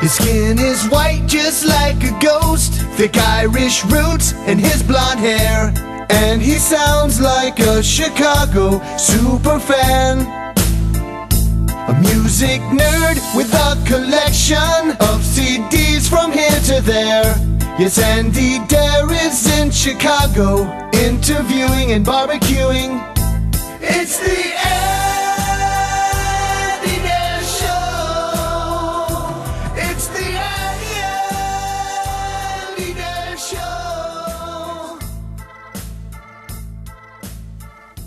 His skin is white just like a ghost, thick Irish roots and his blonde hair. And he sounds like a Chicago superfan, a music nerd with a collection of CDs from here to there. Yes, Andy Dare is in Chicago, interviewing and barbecuing. It's the Andy Dare Show. It's the Andy Dare Show.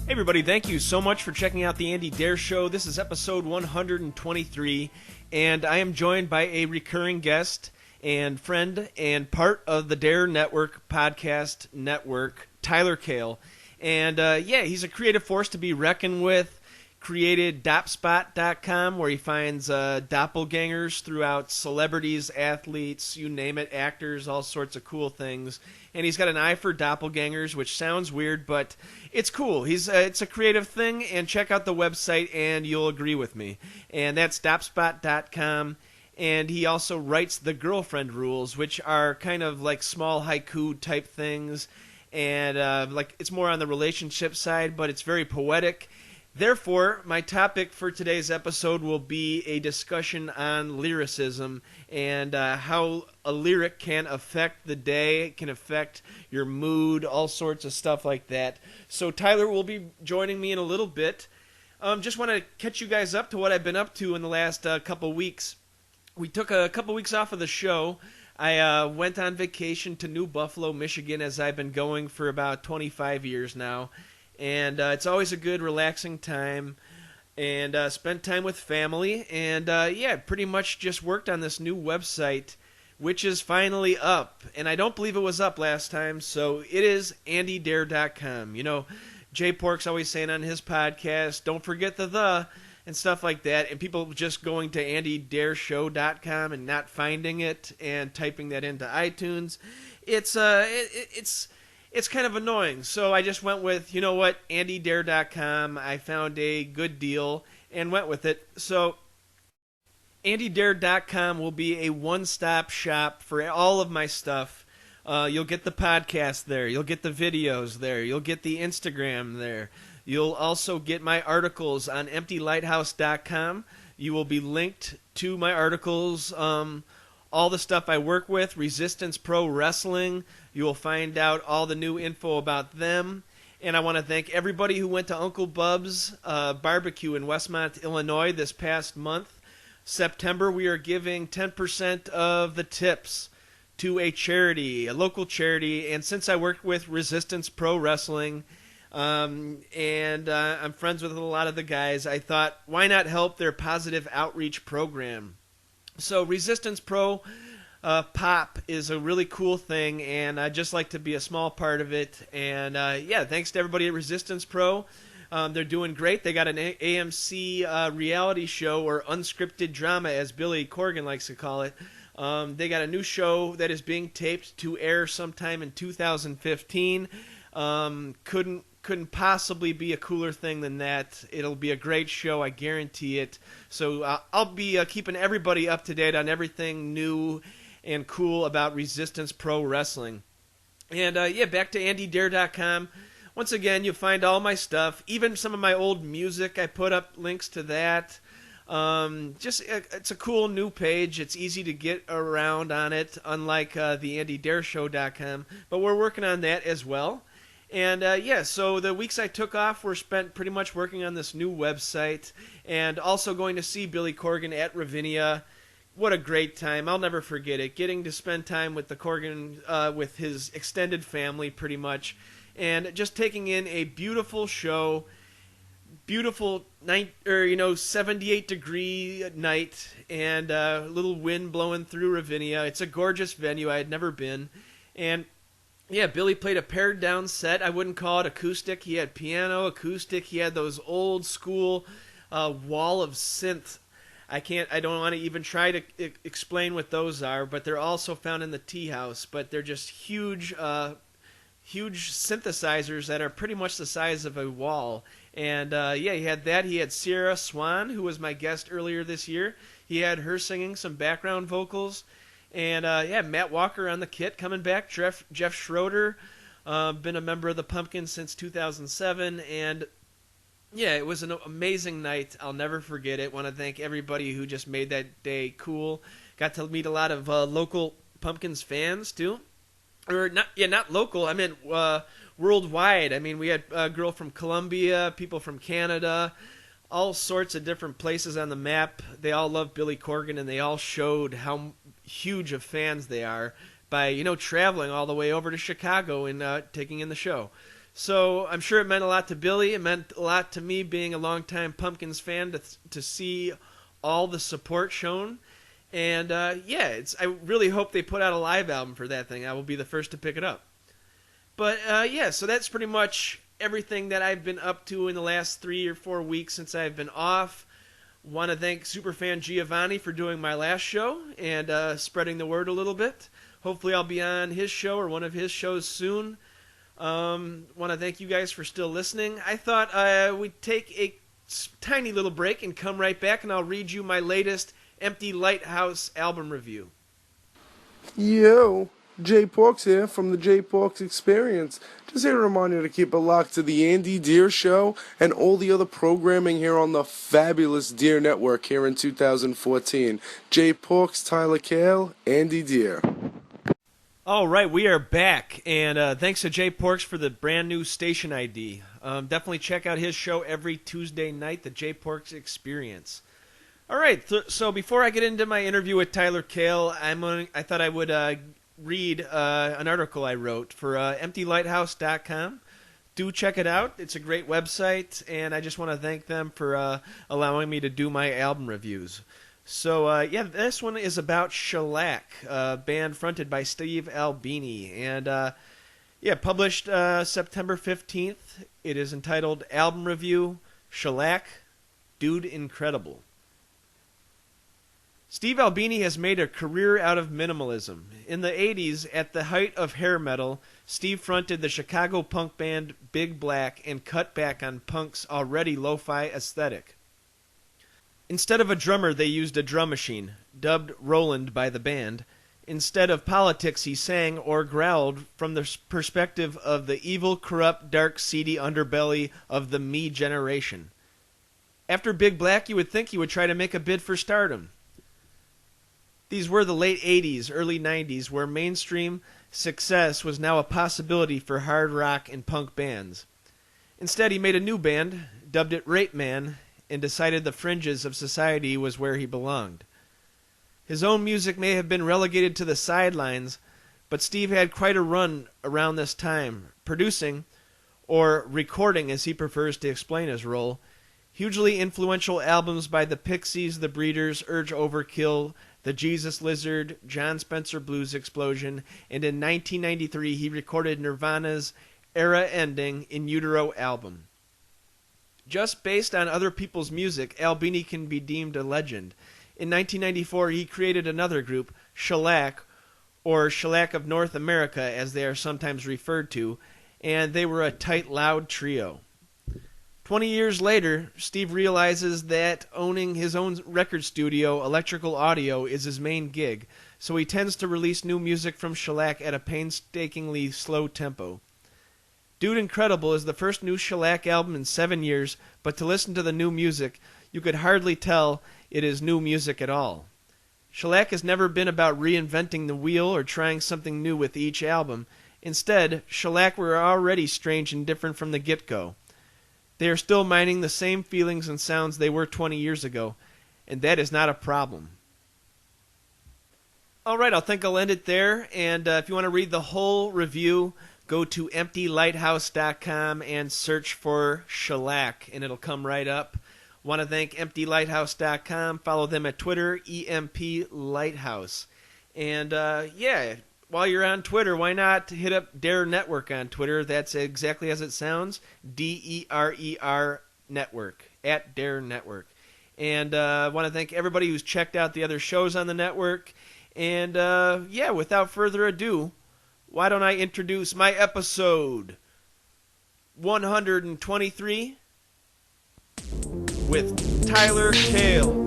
Hey everybody, thank you so much for checking out the Andy Dare Show. This is episode 123, and I am joined by a recurring guest and friend and part of the Dare Network podcast network, Tyler Kahl. And he's a creative force to be reckoned with. Created dopspot.com, where he finds doppelgangers throughout celebrities, athletes, you name it, actors, all sorts of cool things. And he's got an eye for doppelgangers, which sounds weird, but it's cool. It's a creative thing, and check out the website and you'll agree with me. And that's dopspot.com. And he also writes the Girlfriend Rules, which are kind of like small haiku type things. And it's more on the relationship side, but it's very poetic. Therefore, my topic for today's episode will be a discussion on lyricism and how a lyric can affect the day, can affect your mood, all sorts of stuff like that. So Tyler will be joining me in a little bit. Just want to catch you guys up to what I've been up to in the last couple weeks. We took a couple weeks off of the show. I went on vacation to New Buffalo, Michigan, as I've been going for about 25 years now. And it's always a good, relaxing time. And spent time with family. And, pretty much just worked on this new website, which is finally up. And I don't believe it was up last time, so it is andydare.com. You know, Jay Pork's always saying on his podcast, don't forget the, and stuff like that. And people just going to andydareshow.com and not finding it and typing that into iTunes. It's kind of annoying. So I just went with, you know what, andydare.com. I found a good deal and went with it. So andydare.com will be a one-stop shop for all of my stuff. You'll get the podcast there. You'll get the videos there. You'll get the Instagram there. You'll also get my articles on emptylighthouse.com. You will be linked to my articles, all the stuff I work with, Resistance Pro Wrestling. You will find out all the new info about them. And I want to thank everybody who went to Uncle Bub's barbecue in Westmont, Illinois this past month. September, we are giving 10% of the tips to a charity, a local charity. And since I worked with Resistance Pro Wrestling, and I'm friends with a lot of the guys, I thought, why not help their positive outreach program? So Resistance Pro Pop is a really cool thing, and I'd just like to be a small part of it. And thanks to everybody at Resistance Pro. They're doing great. They got an AMC reality show, or unscripted drama, as Billy Corgan likes to call it. They got a new show that is being taped to air sometime in 2015. Couldn't possibly be a cooler thing than that. It'll be a great show, I guarantee it. So I'll be keeping everybody up to date on everything new and cool about Resistance Pro Wrestling. And back to andydare.com. Once again, you'll find all my stuff, even some of my old music. I put up links to that. It's a cool new page. It's easy to get around on it, unlike the andydareshow.com. But we're working on that as well. And so the weeks I took off were spent pretty much working on this new website, and also going to see Billy Corgan at Ravinia. What a great time. I'll never forget it. Getting to spend time with the Corgan, with his extended family pretty much, and just taking in a beautiful show, beautiful night, 78-degree night, and a little wind blowing through Ravinia. It's a gorgeous venue. I had never been. And yeah, Billy played a pared down set. I wouldn't call it acoustic. He had piano, acoustic. He had those old school wall of synth. I don't want to even try to explain what those are, but they're also found in the tea house. But they're just huge synthesizers that are pretty much the size of a wall. And yeah, he had that. He had Sierra Swan, who was my guest earlier this year. He had her singing some background vocals. And yeah, Matt Walker on the kit coming back. Jeff Schroeder, been a member of the Pumpkins since 2007. And yeah, it was an amazing night. I'll never forget it. Want to thank everybody who just made that day cool. Got to meet a lot of local Pumpkins fans too. Or not local. I meant worldwide. I mean, we had a girl from Colombia, people from Canada, all sorts of different places on the map. They all love Billy Corgan, and they all showed how huge of fans they are by, traveling all the way over to Chicago and taking in the show. So I'm sure it meant a lot to Billy. It meant a lot to me, being a longtime Pumpkins fan, to see all the support shown. And yeah, I really hope they put out a live album for that thing. I will be the first to pick it up. But yeah, so that's pretty much everything that I've been up to in the last 3 or 4 weeks since I've been off. Want to thank Superfan Giovanni for doing my last show and spreading the word a little bit. Hopefully I'll be on his show or one of his shows soon. Want to thank you guys for still listening. I thought we'd take a tiny little break and come right back, and I'll read you my latest Empty Lighthouse album review. Yo, Jay Porks here from the Jay Porks Experience. Just here to remind you to keep it locked to the Andy Deer Show and all the other programming here on the fabulous Deer Network here in 2014. Jay Porks, Tyler Kahl, Andy Deer. All right, we are back, and thanks to Jay Porks for the brand new station ID. Definitely check out his show every Tuesday night, the Jay Porks Experience. All right, so before I get into my interview with Tyler Kahl, I thought I would read an article I wrote for EmptyLighthouse.com. Do check it out. It's a great website, and I just want to thank them for allowing me to do my album reviews. So, yeah, this one is about Shellac, a band fronted by Steve Albini, and yeah, published September 15th. It is entitled Album Review, Shellac, Dude Incredible. Steve Albini has made a career out of minimalism. In the 80s, at the height of hair metal, Steve fronted the Chicago punk band Big Black and cut back on punk's already lo-fi aesthetic. Instead of a drummer, they used a drum machine, dubbed Roland by the band. Instead of politics, he sang or growled from the perspective of the evil, corrupt, dark, seedy underbelly of the me generation. After Big Black, you would think he would try to make a bid for stardom. These were the late 80s, early 90s, where mainstream success was now a possibility for hard rock and punk bands. Instead, he made a new band, dubbed it Rape Man, and decided the fringes of society was where he belonged. His own music may have been relegated to the sidelines, but Steve had quite a run around this time, producing, or recording as he prefers to explain his role, hugely influential albums by the Pixies, the Breeders, Urge Overkill, the Jesus Lizard, John Spencer Blues Explosion, and in 1993 he recorded Nirvana's era-ending In Utero album. Just based on other people's music, Albini can be deemed a legend. In 1994 he created another group, Shellac, or Shellac of North America as they are sometimes referred to, and they were a tight, loud trio. 20 years later, Steve realizes that owning his own record studio, Electrical Audio, is his main gig, so he tends to release new music from Shellac at a painstakingly slow tempo. Dude Incredible is the first new Shellac album in 7 years, but to listen to the new music, you could hardly tell it is new music at all. Shellac has never been about reinventing the wheel or trying something new with each album. Instead, Shellac were already strange and different from the get-go. They are still mining the same feelings and sounds they were 20 years ago, and that is not a problem. All right, I think I'll end it there, and if you want to read the whole review, go to EmptyLighthouse.com and search for Shellac, and it'll come right up. Want to thank EmptyLighthouse.com. Follow them at Twitter, EMP Lighthouse. And yeah, while you're on Twitter, why not hit up Dare Network on Twitter? That's exactly as it sounds, DERER Network, at Dare Network. And I want to thank everybody who's checked out the other shows on the network. And yeah, without further ado, why don't I introduce my episode 123 with Tyler Kahl.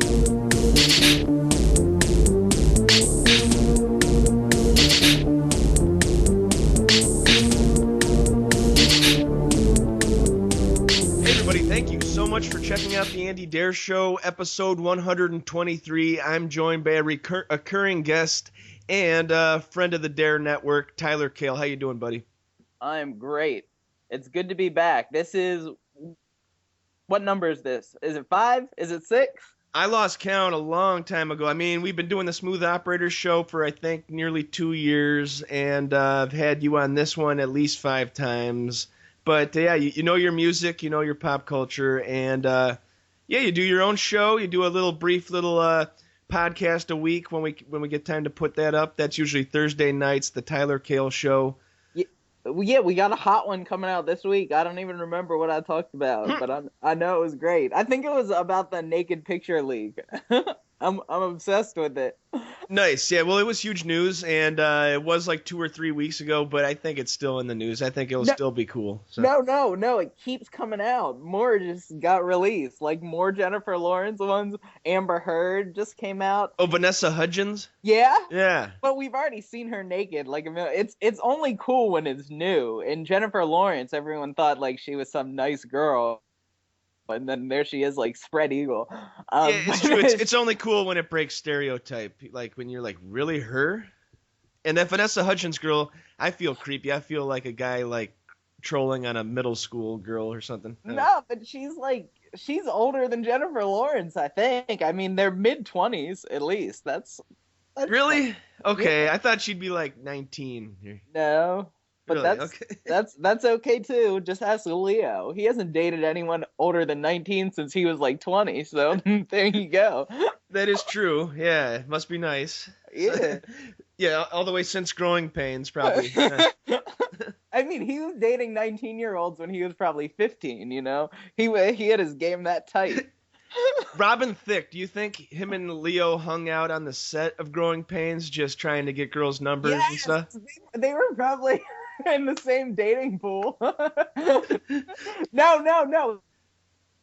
Thank you so much for checking out the Andy Dare Show, episode 123. I'm joined by a recurring guest and a friend of the Dare Network, Tyler Kahl. How you doing, buddy? I'm great. It's good to be back. This is... What number is this? Is it 5? Is it 6? I lost count a long time ago. I mean, we've been doing the Smooth Operator Show for, I think, nearly 2 years, and I've had you on this one at least 5 times. But yeah, you know your music, you know your pop culture, and yeah, you do your own show. You do a brief little podcast a week when we get time to put that up. That's usually Thursday nights, the Tyler Kahl Show. Yeah, we got a hot one coming out this week. I don't even remember what I talked about, but I know it was great. I think it was about the Naked Picture League. I'm obsessed with it. Nice. Yeah, well, it was huge news, and it was like 2 or 3 weeks ago, but I think it's still in the news. I think it'll still be cool. So. No, it keeps coming out. More just got released. Like more Jennifer Lawrence ones. Amber Heard just came out. Oh, Vanessa Hudgens? Yeah? Yeah. But we've already seen her naked. Like, it's only cool when it's new. And Jennifer Lawrence, everyone thought like she was some nice girl. And then there she is, like, spread eagle. Yeah, it's true. It's only cool when it breaks stereotype. Like, when you're like, really her? And that Vanessa Hudgens girl, I feel creepy. I feel like a guy, like, trolling on a middle school girl or something. No, but she's older than Jennifer Lawrence, I think. I mean, they're mid-20s, at least. That's really? Okay, yeah. I thought she'd be, like, 19. No. But really? that's okay. that's okay too. Just ask Leo. He hasn't dated anyone older than 19 since he was like 20. So there you go. That is true. Yeah, it must be nice. Yeah. Yeah, all the way since Growing Pains, probably. I mean, he was dating 19-year-olds when he was probably 15. You know, he had his game that tight. Robin Thicke, do you think him and Leo hung out on the set of Growing Pains, just trying to get girls' numbers and stuff? They were probably in the same dating pool. No.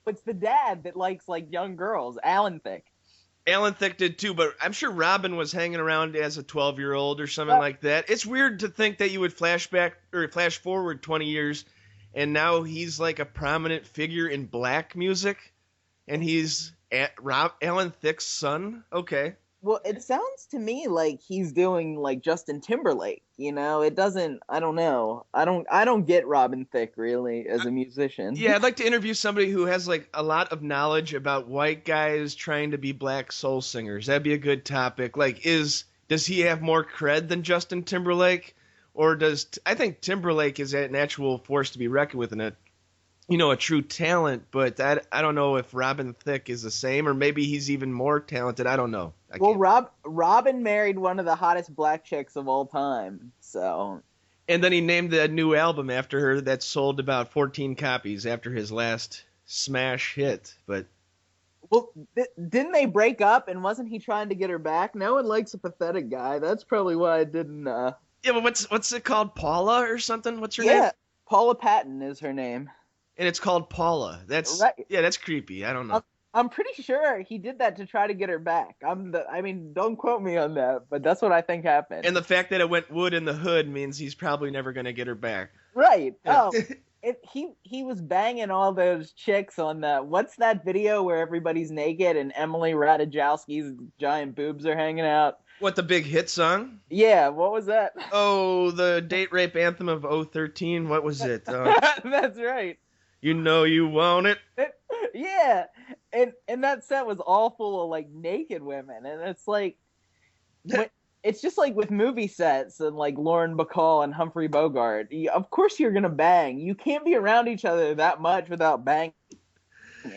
It's the dad that likes like young girls, Alan Thicke. Alan Thicke did too, but I'm sure Robin was hanging around as a 12-year-old or something like that. It's weird to think that you would flash forward 20 years, and now he's like a prominent figure in black music, and he's Alan Thicke's son. Okay. Well, it sounds to me like he's doing like Justin Timberlake, you know? It doesn't, I don't know. I don't get Robin Thicke really as a musician. Yeah, I'd like to interview somebody who has like a lot of knowledge about white guys trying to be black soul singers. That'd be a good topic. Like, does he have more cred than Justin Timberlake? Or I think Timberlake is an actual force to be reckoned with and a true talent, but I don't know if Robin Thicke is the same, or maybe he's even more talented. I don't know. Robin married one of the hottest black chicks of all time, so. And then he named the new album after her that sold about 14 copies after his last smash hit. But well, didn't they break up? And wasn't he trying to get her back? No one likes a pathetic guy. That's probably why I didn't. Yeah, but what's it called? Paula or something? What's her name? Yeah, Paula Patton is her name. And it's called Paula. That's right. Yeah, that's creepy. I don't know. I'm pretty sure he did that to try to get her back. I mean, don't quote me on that, but that's what I think happened. And the fact that it went wood in the hood means he's probably never going to get her back. Right. Yeah. Oh, he was banging all those chicks on what's that video where everybody's naked and Emily Ratajkowski's giant boobs are hanging out? What, the big hit song? Yeah, what was that? Oh, the date rape anthem of 013. What was it? That's right. You know you want it. Yeah, and that set was all full of like naked women, and it's like, it's just like with movie sets and like Lauren Bacall and Humphrey Bogart. Of course you're gonna bang. You can't be around each other that much without banging.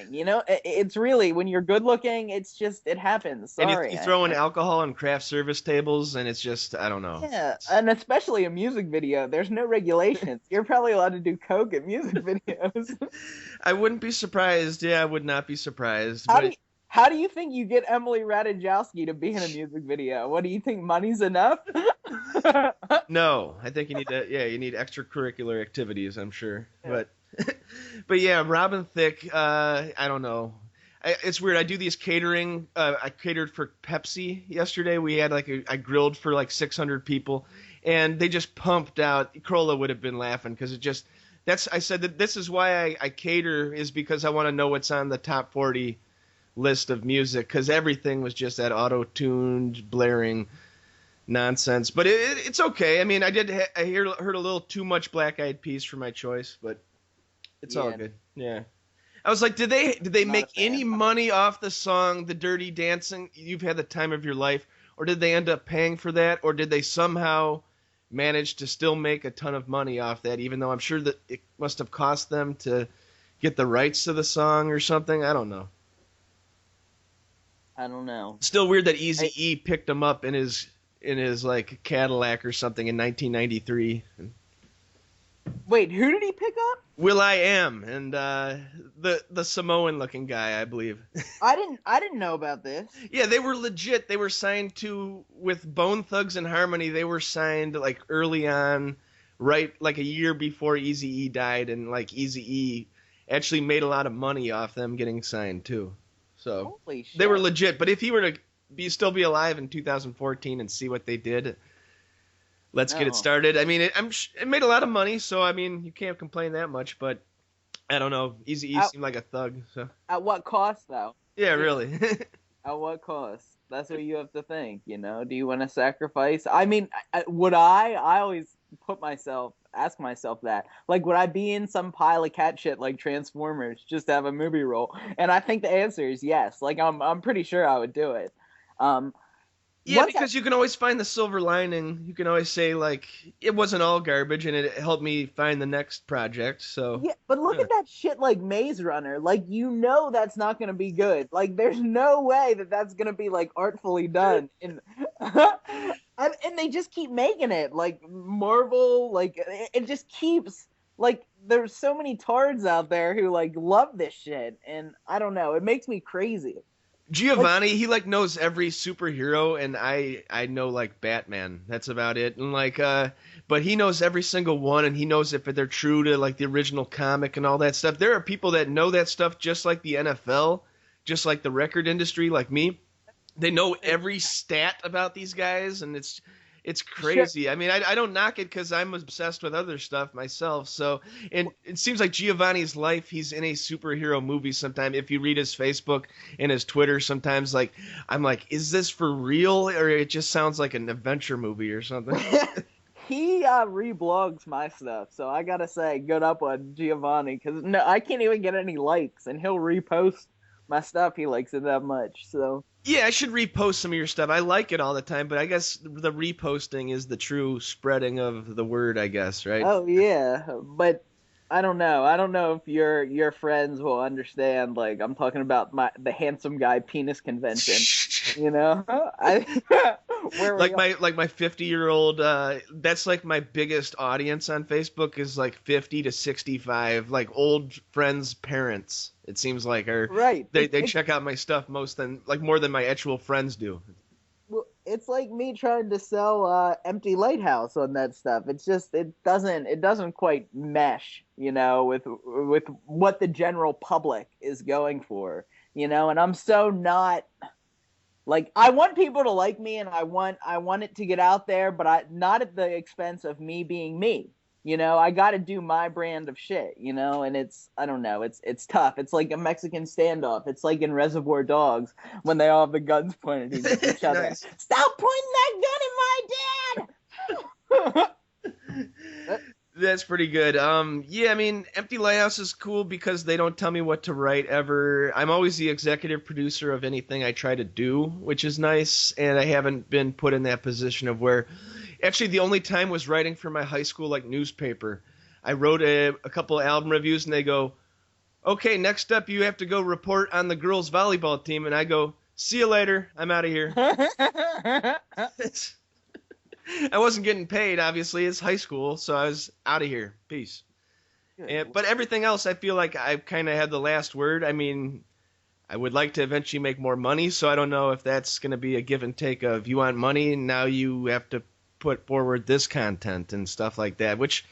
You know, it's really, when you're good looking, it's just, it happens. Sorry. And you throw in alcohol on craft service tables, and it's just, I don't know. Yeah, and especially a music video. There's no regulations. You're probably allowed to do coke at music videos. I wouldn't be surprised. Yeah, I would not be surprised. How do you think you get Emily Ratajkowski to be in a music video? What do you think, money's enough? No, I think you need you need extracurricular activities, I'm sure. Yeah. But yeah, Robin Thicke, I don't know. it's weird. I do these catering. I catered for Pepsi yesterday. We had I grilled for like 600 people, and they just pumped out. Krola would have been laughing because I said that this is why I cater, is because I want to know what's on the top 40 list of music, because everything was just that auto-tuned, blaring nonsense. But it's okay. I mean, I heard a little too much Black Eyed Peas for my choice, but it's all good. Yeah. I was like, did they make any money off the song "The Dirty Dancing"? You've had the time of your life, or did they end up paying for that, or did they somehow manage to still make a ton of money off that, even though I'm sure that it must have cost them to get the rights to the song or something? I don't know. Still weird that Eazy-E picked him up in his like Cadillac or something in 1993. Wait, who did he pick up? will.i.am and the Samoan looking guy, I believe. I didn't know about this. Yeah, they were legit. They were signed with Bone Thugs and Harmony. They were signed like early on, right, like a year before Eazy-E died, and like Eazy-E actually made a lot of money off them getting signed too. So holy shit. They were legit. But if he were to still be alive in 2014 and see what they did, let's get it started. I mean, it made a lot of money, so I mean, you can't complain that much. But I don't know. Eazy-E seemed like a thug. So at what cost, though? Yeah, really. At what cost? That's what you have to think. You know, do you want to sacrifice? I mean, would I? I always ask myself that. Like, would I be in some pile of cat shit like Transformers just to have a movie role? And I think the answer is yes. Like, I'm pretty sure I would do it. Yeah, because you can always find the silver lining. You can always say, like, it wasn't all garbage, and it helped me find the next project, so... Yeah, but look at that shit like Maze Runner. Like, you know that's not going to be good. Like, there's no way that that's going to be, like, artfully done. And they just keep making it. Like, Marvel, like, it just keeps... Like, there's so many tards out there who, like, love this shit. And I don't know. It makes me crazy. Giovanni, he like knows every superhero, and I know like Batman. That's about it. And like, but he knows every single one, and he knows if they're true to like the original comic and all that stuff. There are people that know that stuff just like the NFL, just like the record industry, like me. They know every stat about these guys, and it's crazy. Sure. I mean, I don't knock it because I'm obsessed with other stuff myself. So, and it seems like Giovanni's life, he's in a superhero movie sometime. If you read his Facebook and his Twitter, sometimes like I'm like, is this for real, or it just sounds like an adventure movie or something? He reblogs my stuff, so I gotta say, good up on Giovanni, because no, I can't even get any likes, and he'll repost my stuff. He likes it that much, so. Yeah, I should repost some of your stuff. I like it all the time, but I guess the reposting is the true spreading of the word, I guess, right? Oh, yeah, but I don't know. I don't know if your friends will understand, like, I'm talking about the handsome guy penis convention, you know? Like my 50-year-old, that's like my biggest audience on Facebook is like 50 to 65, like old friends' parents. It seems like they check out my stuff more than my actual friends do. Well, it's like me trying to sell Empty Lighthouse on that stuff. It's just it doesn't quite mesh, you know, with what the general public is going for, you know. And I'm so not like, I want people to like me, and I want it to get out there, but not at the expense of me being me. You know, I got to do my brand of shit, you know, and I don't know, it's tough. It's like a Mexican standoff. It's like in Reservoir Dogs when they all have the guns pointed at each other. Nice. Stop pointing that gun at my dad! That's pretty good. Yeah, I mean, Empty Lighthouse is cool because they don't tell me what to write ever. I'm always the executive producer of anything I try to do, which is nice, and I haven't been put in that position of where... Actually, the only time was writing for my high school like newspaper. I wrote a couple of album reviews, and they go, okay, next up you have to go report on the girls' volleyball team. And I go, see you later. I'm out of here. I wasn't getting paid, obviously. It's high school, so I was out of here. Peace. But everything else, I feel like I kind of had the last word. I mean, I would like to eventually make more money, so I don't know if that's going to be a give and take of you want money, and now you have to put forward this content and stuff like that, which,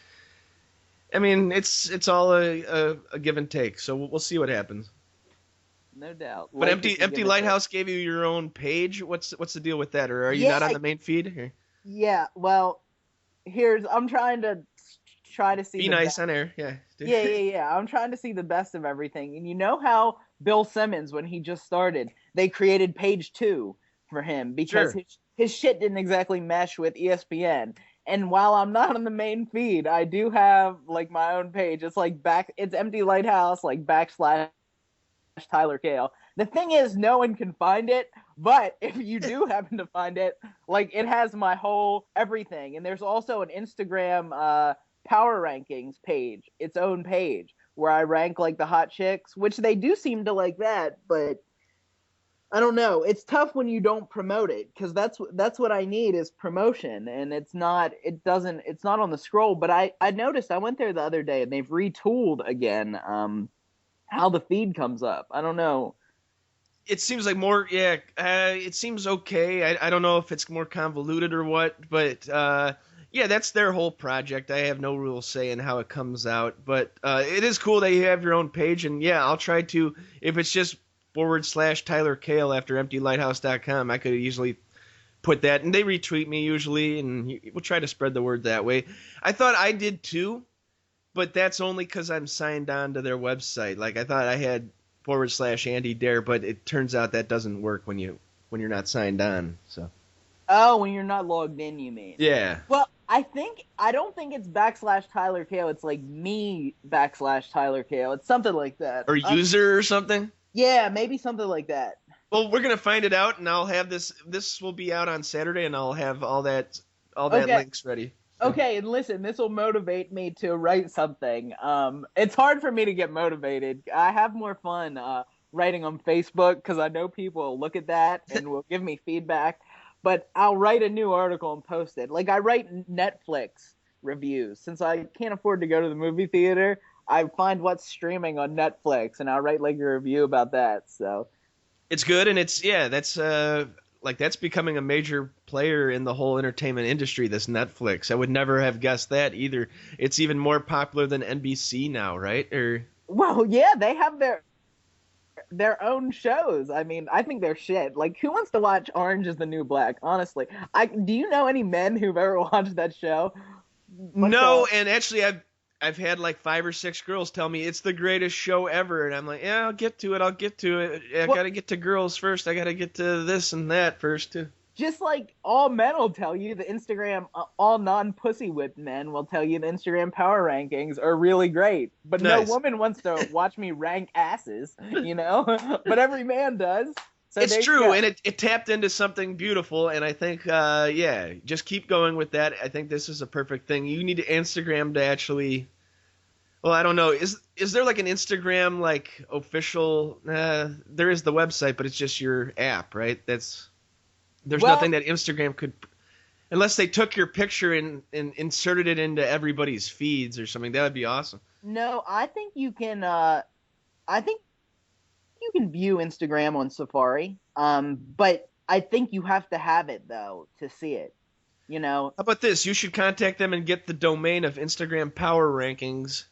I mean, it's all a give and take, so we'll see what happens. no doubt. But Life Empty is a give and take. Lighthouse gave you your own page. What's the deal with that? Or are you not on the main feed? Or? Yeah, well, I'm trying to see Be the nice best. on air, yeah. Yeah. I'm trying to see the best of everything. And you know how Bill Simmons, when he just started, they created page 2 for him because Sure. his shit didn't exactly mesh with ESPN. And while I'm not on the main feed, I do have like my own page. It's like it's Empty Lighthouse, like / Tyler Kahl. The thing is, no one can find it, but if you do happen to find it, like it has my whole everything. And there's also an Instagram power rankings page, its own page, where I rank like the hot chicks, which they do seem to like that, but I don't know. It's tough when you don't promote it because that's what I need is promotion, and it's not on the scroll. But I noticed I went there the other day and they've retooled again how the feed comes up. I don't know. It seems like more, yeah. It seems okay. I don't know if it's more convoluted or what, but yeah, that's their whole project. I have no real say in how it comes out, but it is cool that you have your own page, and yeah, I'll try to. If it's just / Tyler Kahl after EmptyLighthouse.com, I could easily put that, and they retweet me usually, and we'll try to spread the word that way. I thought I did too, but that's only because I'm signed on to their website. Like I thought I had / Andy Dare, but it turns out that doesn't work when you're not signed on. So. Oh, when you're not logged in, you mean? Yeah. Well, I don't think it's / Tyler Kahl. It's like me / Tyler Kahl. It's something like that. Or user or something. Yeah, maybe something like that. Well, we're gonna find it out, and I'll have this. This will be out on Saturday, and I'll have all that Okay. links ready. Okay, and listen, this will motivate me to write something. It's hard for me to get motivated. I have more fun writing on Facebook because I know people will look at that and will give me feedback. But I'll write a new article and post it. Like I write Netflix reviews. Since I can't afford to go to the movie theater, I find what's streaming on Netflix, and I'll write like a review about that. So It's good, and that's becoming a major player in the whole entertainment industry. This Netflix, I would never have guessed that either. It's even more popular than NBC now, right? well, yeah, they have their own shows. I mean, I think they're shit. Like, who wants to watch Orange is the New Black? Honestly, do you know any men who've ever watched that show? No, and actually, I've had like 5 or 6 girls tell me it's the greatest show ever, and I'm like, yeah, I'll get to it. I gotta get to girls first. I gotta get to this and that first too. Just like all men will tell you, the Instagram, all non-pussy whipped men will tell you the Instagram power rankings are really great. But Nice. No woman wants to watch me rank asses, you know? But every man does. So It's true, and it tapped into something beautiful, and I think, just keep going with that. I think this is a perfect thing. You need Instagram to actually, well, I don't know. Is there like an Instagram, like, official, there is the website, but it's just your app, right? There's nothing that Instagram could, unless they took your picture and inserted it into everybody's feeds or something. That would be awesome. No, I think you can, view Instagram on Safari, but I think you have to have it, though, to see it, you know? How about this? You should contact them and get the domain of Instagram Power Rankings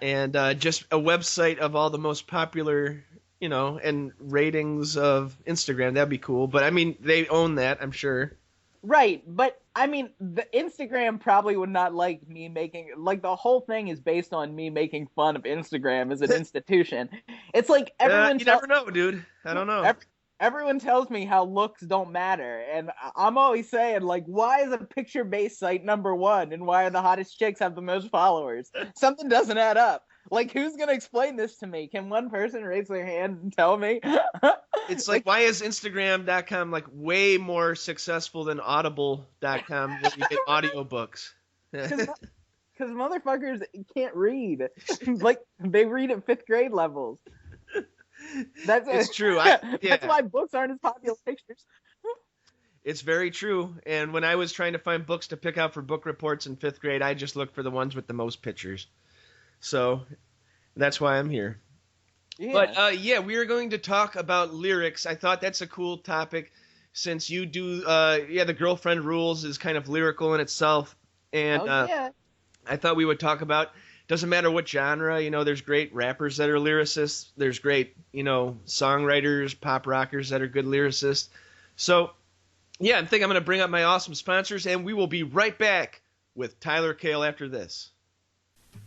and just a website of all the most popular, and ratings of Instagram. That'd be cool. But, I mean, they own that, I'm sure. Right, but, I mean, the Instagram probably would not like me making... Like, the whole thing is based on me making fun of Instagram as an institution. It's like everyone... You never know, dude. I don't know. Everyone tells me how looks don't matter, and I'm always saying, like, why is a picture-based site #1, and why are the hottest chicks have the most followers? Something doesn't add up. Like, who's gonna explain this to me? Can one person raise their hand and tell me? It's like, why is Instagram.com, like, way more successful than Audible.com where you get audiobooks? Because motherfuckers can't read. Like, they read at 5th grade levels. It's true. That's why books aren't as popular as pictures. It's very true. And when I was trying to find books to pick out for book reports in 5th grade, I just looked for the ones with the most pictures. So that's why I'm here. Yeah. But, we are going to talk about lyrics. I thought that's a cool topic since you do, the Girlfriend Rules is kind of lyrical in itself. And I thought we would talk about doesn't matter what genre. There's great rappers that are lyricists. There's great, songwriters, pop rockers that are good lyricists. So, yeah, I think I'm going to bring up my awesome sponsors, and we will be right back with Tyler Kahl after this.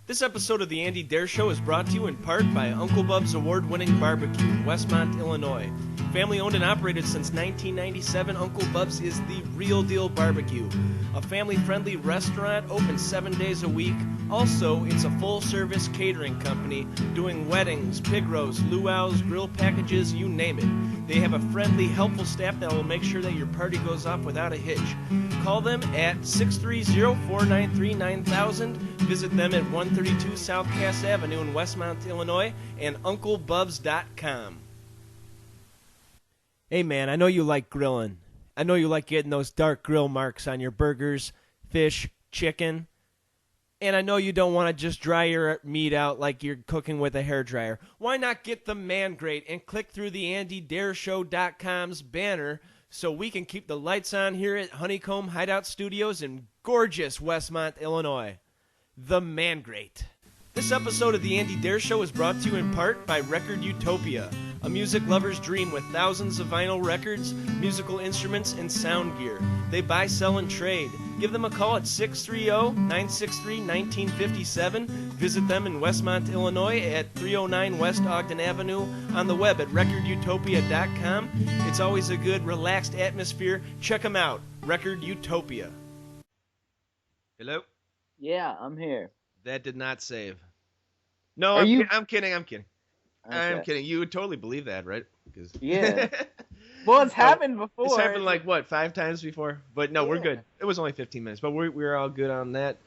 This episode of The Andy Dare Show is brought to you in part by Uncle Bub's award-winning barbecue in Westmont, Illinois. Family owned and operated since 1997, Uncle Bub's is the real deal barbecue. A family-friendly restaurant open 7 days a week. Also, it's a full-service catering company doing weddings, pig roasts, luau's, grill packages, you name it. They have a friendly, helpful staff that will make sure that your party goes off without a hitch. Call them at 630-493-9000. Visit them at 132 South Cass Avenue in Westmont, Illinois, and UncleBubs.com. Hey man, I know you like grilling. I know you like getting those dark grill marks on your burgers, fish, chicken. And I know you don't want to just dry your meat out like you're cooking with a hairdryer. Why not get the Man Grate and click through the AndyDareShow.com's banner so we can keep the lights on here at Honeycomb Hideout Studios in gorgeous Westmont, Illinois. The Man Grate. This episode of The Andy Dare Show is brought to you in part by Record Utopia, a music lover's dream with thousands of vinyl records, musical instruments, and sound gear. They buy, sell, and trade. Give them a call at 630-963-1957. Visit them in Westmont, Illinois at 309 West Ogden Avenue, on the web at recordutopia.com. It's always a good, relaxed atmosphere. Check them out. Record Utopia. Hello? Yeah, I'm here. That did not save. No, I'm kidding. Okay. I'm kidding. You would totally believe that, right? Yeah. Well, it's happened before. It's happened like, 5 times before? But no, we're good. It was only 15 minutes, but we're all good on that.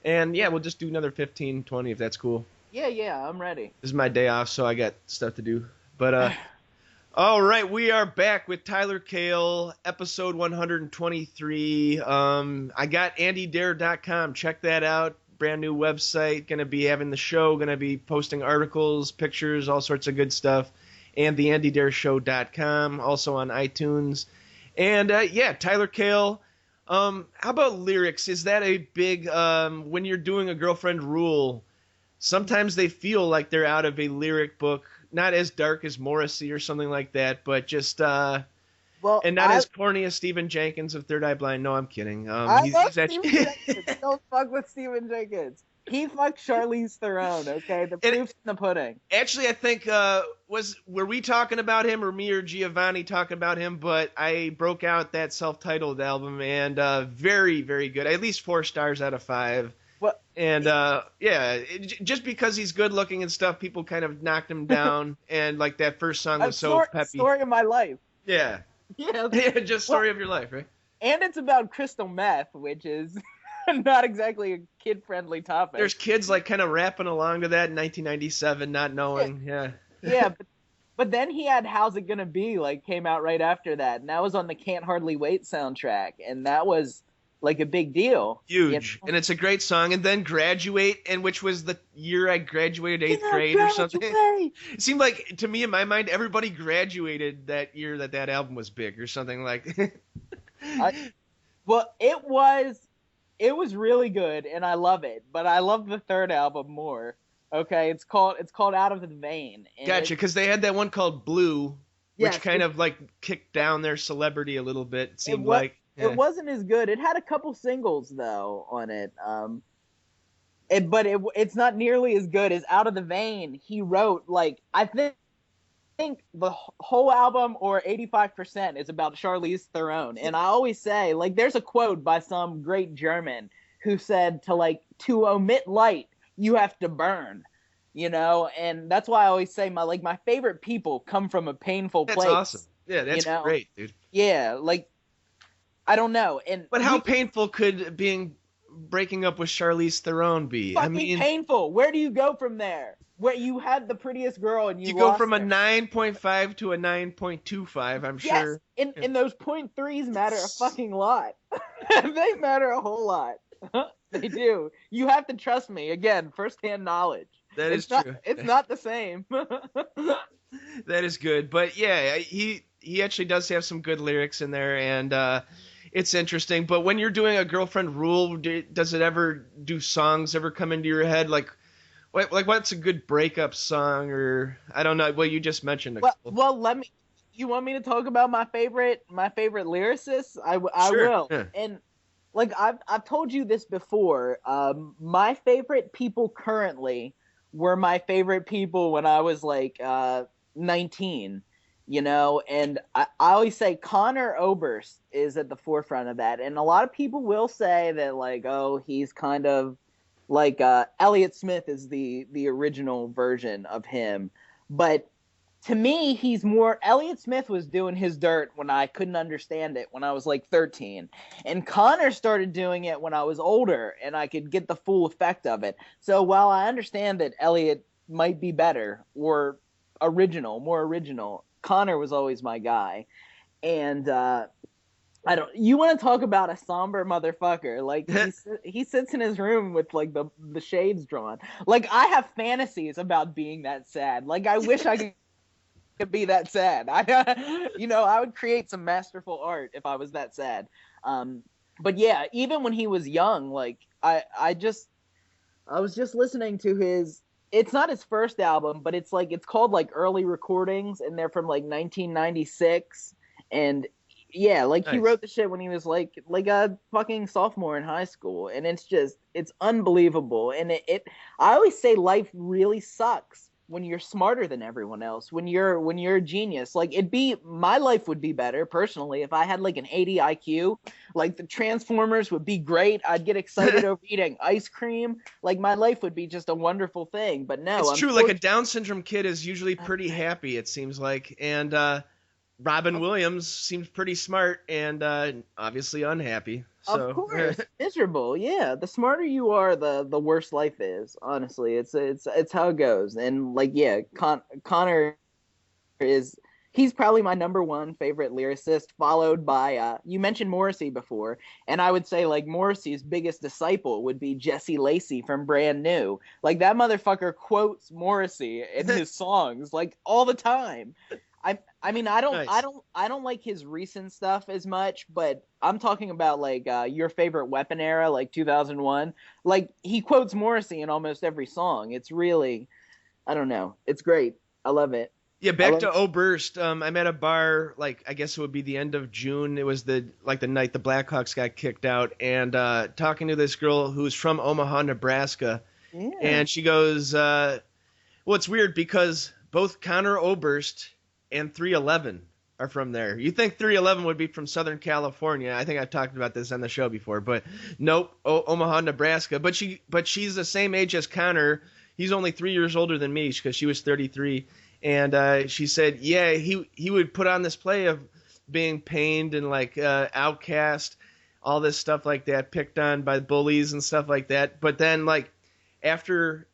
And yeah, we'll just do another 15, 20 if that's cool. Yeah, I'm ready. This is my day off, so I got stuff to do. But, all right, we are back with Tyler Kahl, episode 123. I got AndyDare.com. Check that out. Brand new website. Going to be having the show. Going to be posting articles, pictures, all sorts of good stuff. And the AndyDareShow.com. Also on iTunes. And, yeah, Tyler Kahl. How about lyrics? Is that a big, when you're doing a girlfriend rule, sometimes they feel like they're out of a lyric book. Not as dark as Morrissey or something like that, but just and not as corny as Stephen Jenkins of Third Eye Blind. No, I'm kidding. I love Stephen Jenkins. Don't fuck with Stephen Jenkins. He fucked Charlize Theron. Okay, the proof's in the pudding. Actually, I think were we talking about him or me or Giovanni talking about him? But I broke out that self-titled album and very, very good. At least 4 stars out of 5. What? And just because he's good looking and stuff, people kind of knocked him down. And like that first song was so peppy. Story of my life. Yeah. Yeah. Just story of your life, right? And it's about crystal meth, which is not exactly a kid-friendly topic. There's kids like kind of rapping along to that in 1997, not knowing. Yeah. Yeah, but then he had "How's It Gonna Be" came out right after that, and that was on the Can't Hardly Wait soundtrack, and that was like a big deal. Huge. And it's a great song. And then Graduate, and which was the year I graduated 8th grade or something. It seemed like, to me in my mind, everybody graduated that year that album was big or something like. Well, it was really good, and I love it. But I love the third album more. Okay, it's called Out of the Vein. Gotcha, because they had that one called Blue, which kind of like kicked down their celebrity a little bit. It seemed like. It wasn't as good. It had a couple singles though on it. But it's not nearly as good as Out of the Vein. He wrote I think the whole album, or 85%, is about Charlize Theron. And I always say, there's a quote by some great German who said to omit light, you have to burn. And that's why I always say my favorite people come from a painful place. That's awesome. Yeah, that's great, dude. Yeah, I don't know. But how painful could breaking up with Charlize Theron be? Fucking painful. Where do you go from there? Where you had the prettiest girl and you go from a 9.5 to a 9.25, I'm sure. Yes, and those 0.3s matter a fucking lot. They matter a whole lot. They do. You have to trust me. Again, firsthand knowledge. That is true. It's not the same. That is good. But yeah, he actually does have some good lyrics in there, and it's interesting. But when you're doing a girlfriend rule, do songs ever come into your head? Like, what's a good breakup song, or I don't know. Well, you just mentioned a couple. Well, let me. You want me to talk about my favorite lyricists? I Sure. will. Yeah. And like I've told you this before. My favorite people currently were my favorite people when I was like 19. And I always say Connor Oberst is at the forefront of that. And a lot of people will say that like, oh, he's kind of like Elliott Smith is the original version of him. But to me, he's more. Elliott Smith was doing his dirt when I couldn't understand it when I was like 13. And Connor started doing it when I was older and I could get the full effect of it. So while I understand that Elliott might be better or more original, Connor was always my guy. And I don't. You want to talk about a somber motherfucker? Like he sits in his room with like the shades drawn. Like I have fantasies about being that sad. Like I wish I could be that sad. I would create some masterful art if I was that sad. But yeah, even when he was young, like I was just listening to his. It's not his first album, but it's called like early recordings, and they're from like 1996. And yeah, like he Nice. wrote the shit when he was like a fucking sophomore in high school, and it's unbelievable. And I always say life really sucks when you're smarter than everyone else, when you're a genius. Like my life would be better personally if I had like an 80 IQ. Like the Transformers would be great. I'd get excited over eating ice cream. Like my life would be just a wonderful thing. But no, It's true. Like a Down syndrome kid is usually pretty happy, it seems like, and Robin Williams seems pretty smart and obviously unhappy. So. Of course, miserable. Yeah, the smarter you are, the worse life is. Honestly, it's how it goes. And like, yeah, Connor he's probably my number one favorite lyricist, followed by you mentioned Morrissey before, and I would say like Morrissey's biggest disciple would be Jesse Lacey from Brand New. Like that motherfucker quotes Morrissey in his songs like all the time. I mean, Nice. I don't like his recent stuff as much, but I'm talking about like Your Favorite Weapon era, like 2001. Like he quotes Morrissey in almost every song. It's really, I don't know, it's great. I love it. Yeah, back to Oberst. I'm at a bar, like I guess it would be the end of June. It was the night the Blackhawks got kicked out, and talking to this girl who's from Omaha, Nebraska, Yeah. and she goes, "Well, it's weird because both Connor Oberst and 311 are from there. You think 311 would be from Southern California? I think I've talked about this on the show before, but nope, Omaha, Nebraska. But she's the same age as Connor. He's only 3 years older than me because she was 33." And she said, yeah, he would put on this play of being pained and like outcast, all this stuff like that, picked on by bullies and stuff like that. But then like after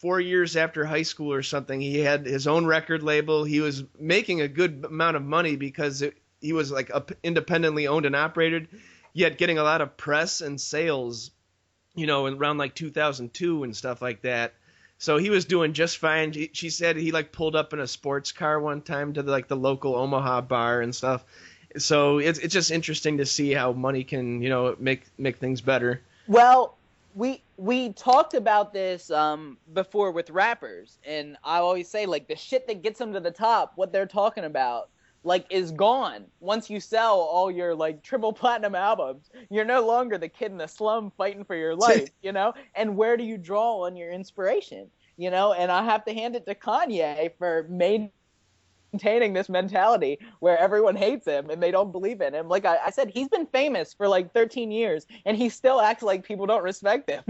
4 years after high school or something, he had his own record label. He was making a good amount of money because he was like independently owned and operated, yet getting a lot of press and sales, around like 2002 and stuff like that. So he was doing just fine. She said he like pulled up in a sports car one time to the local Omaha bar and stuff. So it's just interesting to see how money can make things better. Well, we talked about this before with rappers, and I always say like the shit that gets them to the top, what they're talking about, like is gone once you sell all your like triple platinum albums. You're no longer the kid in the slum fighting for your life, And where do you draw on your inspiration, And I have to hand it to Kanye for maintaining this mentality where everyone hates him and they don't believe in him. Like I said, he's been famous for like 13 years and he still acts like people don't respect him.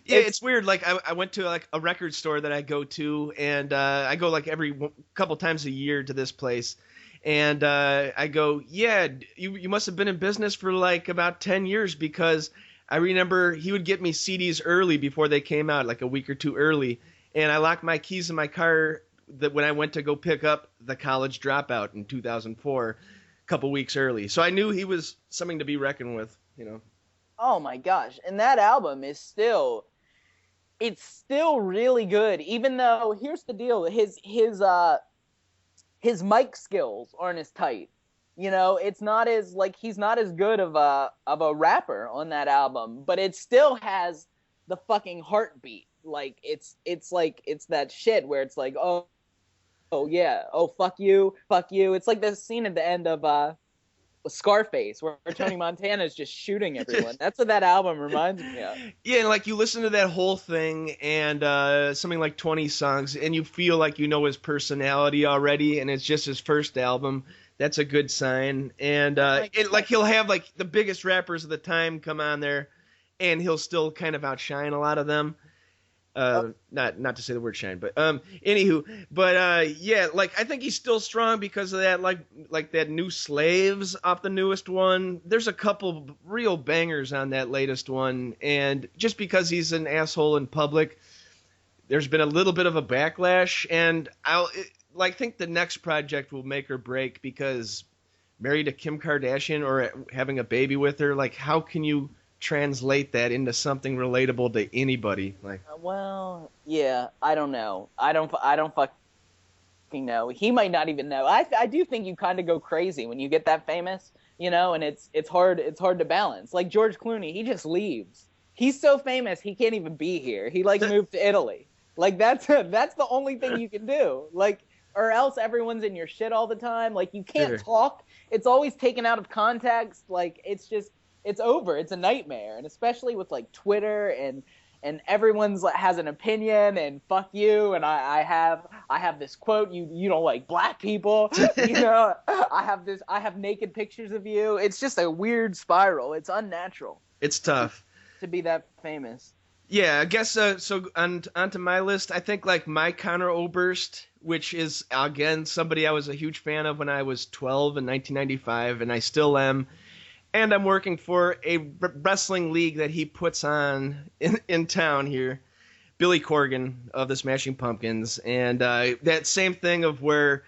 Yeah, it's weird. Like I went to like a record store that I go to, and I go like every couple times a year to this place, and I go, yeah, you must have been in business for like about 10 years because I remember he would get me CDs early before they came out, like a week or two early, and I locked my keys in my car that when I went to go pick up The College Dropout in 2004, a couple weeks early. So I knew he was something to be reckoned with, Oh my gosh. And that album is still really good, even though here's the deal, his mic skills aren't as tight. It's not as like he's not as good of a rapper on that album, but it still has the fucking heartbeat like it's that shit where it's like, oh yeah, oh fuck you. It's like the scene at the end of Scarface where Tony Montana is just shooting everyone. That's what that album reminds me of. Yeah, and like you listen to that whole thing and something like 20 songs, and you feel like you know his personality already, and it's just his first album. That's a good sign. And like he'll have like the biggest rappers of the time come on there, and he'll still kind of outshine a lot of them. Not to say the word shine, but anywho, but yeah, like I think he's still strong because of that, like that New Slaves off the newest one. There's a couple real bangers on that latest one, and just because he's an asshole in public, there's been a little bit of a backlash, and I think the next project will make or break, because married to Kim Kardashian or having a baby with her, like how can you translate that into something relatable to anybody? Like, well, yeah, I don't know. I don't fucking know. He might not even know. I do think you kind of go crazy when you get that famous, and it's hard to balance. Like George Clooney, he just leaves. He's so famous, he can't even be here. He moved to Italy. Like that's the only thing you can do. Like, or else everyone's in your shit all the time. Like you can't talk. It's always taken out of context. Like it's over. It's a nightmare. And especially with like Twitter and everyone's has an opinion and fuck you. And I have this quote, you don't like black people, I have naked pictures of you. It's just a weird spiral. It's unnatural. It's tough to be that famous. Yeah, I guess so onto my list, I think like my Conor Oberst, which is again somebody I was a huge fan of when I was 12 in 1995, and I still am. And I'm working for a wrestling league that he puts on in town here, Billy Corgan of the Smashing Pumpkins. And that same thing of where,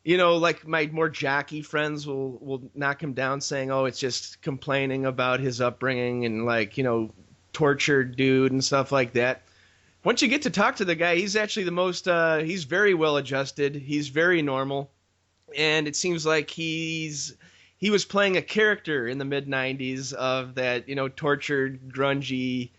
like my more jockey friends will knock him down saying, oh, it's just complaining about his upbringing and like, tortured dude and stuff like that. Once you get to talk to the guy, he's actually the most, he's very well adjusted. He's very normal. And it seems like he was playing a character in the mid-90s of that, tortured, grungy,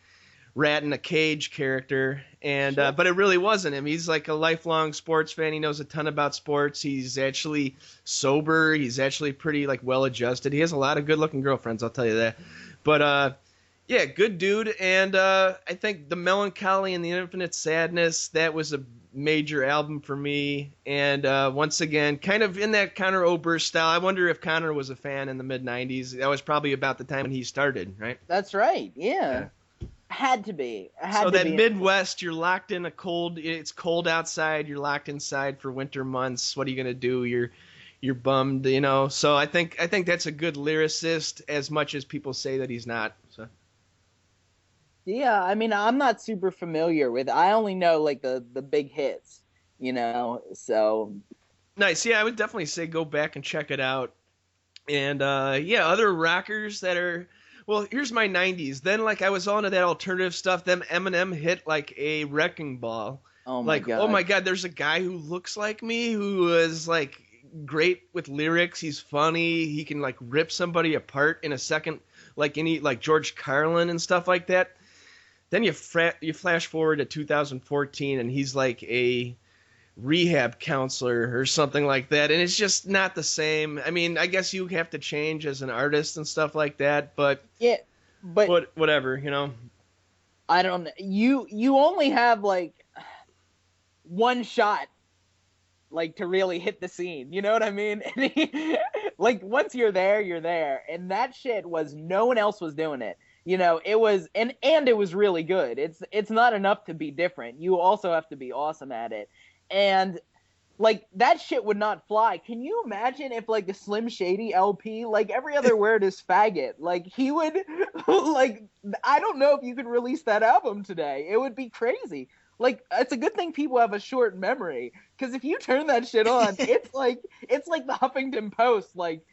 rat in a cage character. And Sure. But it really wasn't him. He's like a lifelong sports fan. He knows a ton about sports. He's actually sober. He's actually pretty like well-adjusted. He has a lot of good-looking girlfriends, I'll tell you that. But yeah, good dude. And I think The Melancholy and the Infinite Sadness, that was a major album for me. And once again, kind of in that Conor Oberst style. I wonder if Conor was a fan in the mid-90s. That was probably about the time when he started, right? That's right, yeah. Had to be. So that Midwest, you're locked in it's cold outside, you're locked inside for winter months. What are you going to do? You're bummed, So I think that's a good lyricist, as much as people say that he's not. So. Yeah, I mean, I'm not super familiar with it. I only know like the big hits, so. Nice. Yeah, I would definitely say go back and check it out. And yeah, other rockers that are, well, here's my 90s. Then like I was all into that alternative stuff. Then Eminem hit like a wrecking ball. Oh my God. Oh my God, there's a guy who looks like me who is like great with lyrics. He's funny. He can like rip somebody apart in a second, like George Carlin and stuff like that. Then you flash forward to 2014, and he's like a rehab counselor or something like that, and it's just not the same. I mean, I guess you have to change as an artist and stuff like that, but yeah, but whatever, I don't know. You only have like one shot, like to really hit the scene. You know what I mean? Like once you're there, and that shit was no one else was doing it. It was and it was really good. It's not enough to be different. You also have to be awesome at it. And like that shit would not fly. Can you imagine if like the Slim Shady LP, like every other word is faggot, like he would like, I don't know if you could release that album today. It would be crazy. Like it's a good thing people have a short memory, because if you turn that shit on, it's like the Huffington Post, like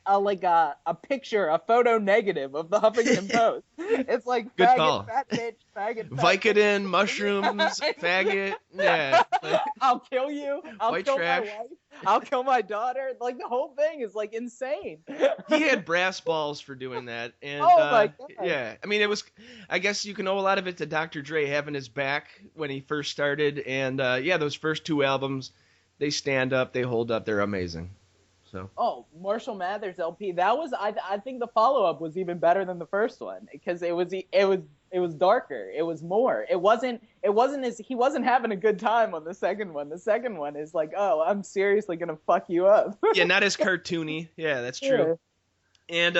a a picture, a photo negative of the Huffington Post. It's like Good faggot, call. fat bitch, faggot, fat Vicodin, mushrooms, faggot. Yeah. I'll kill you. I'll White kill trash. my wife. I'll kill my daughter. Like the whole thing is like insane. He had brass balls for doing that, and Oh my God. yeah, I mean, it was. I guess you can owe a lot of it to Dr. Dre having his back when he first started, and yeah, those first 2 albums, they stand up, they hold up, they're amazing. So. Oh, Marshall Mathers LP. That was I think the follow up was even better than the first one because it was darker. It was more. It wasn't as he wasn't having a good time on the second one. The second one is like, oh, I'm seriously gonna fuck you up. Yeah, not as cartoony. Yeah, that's true. Yeah. And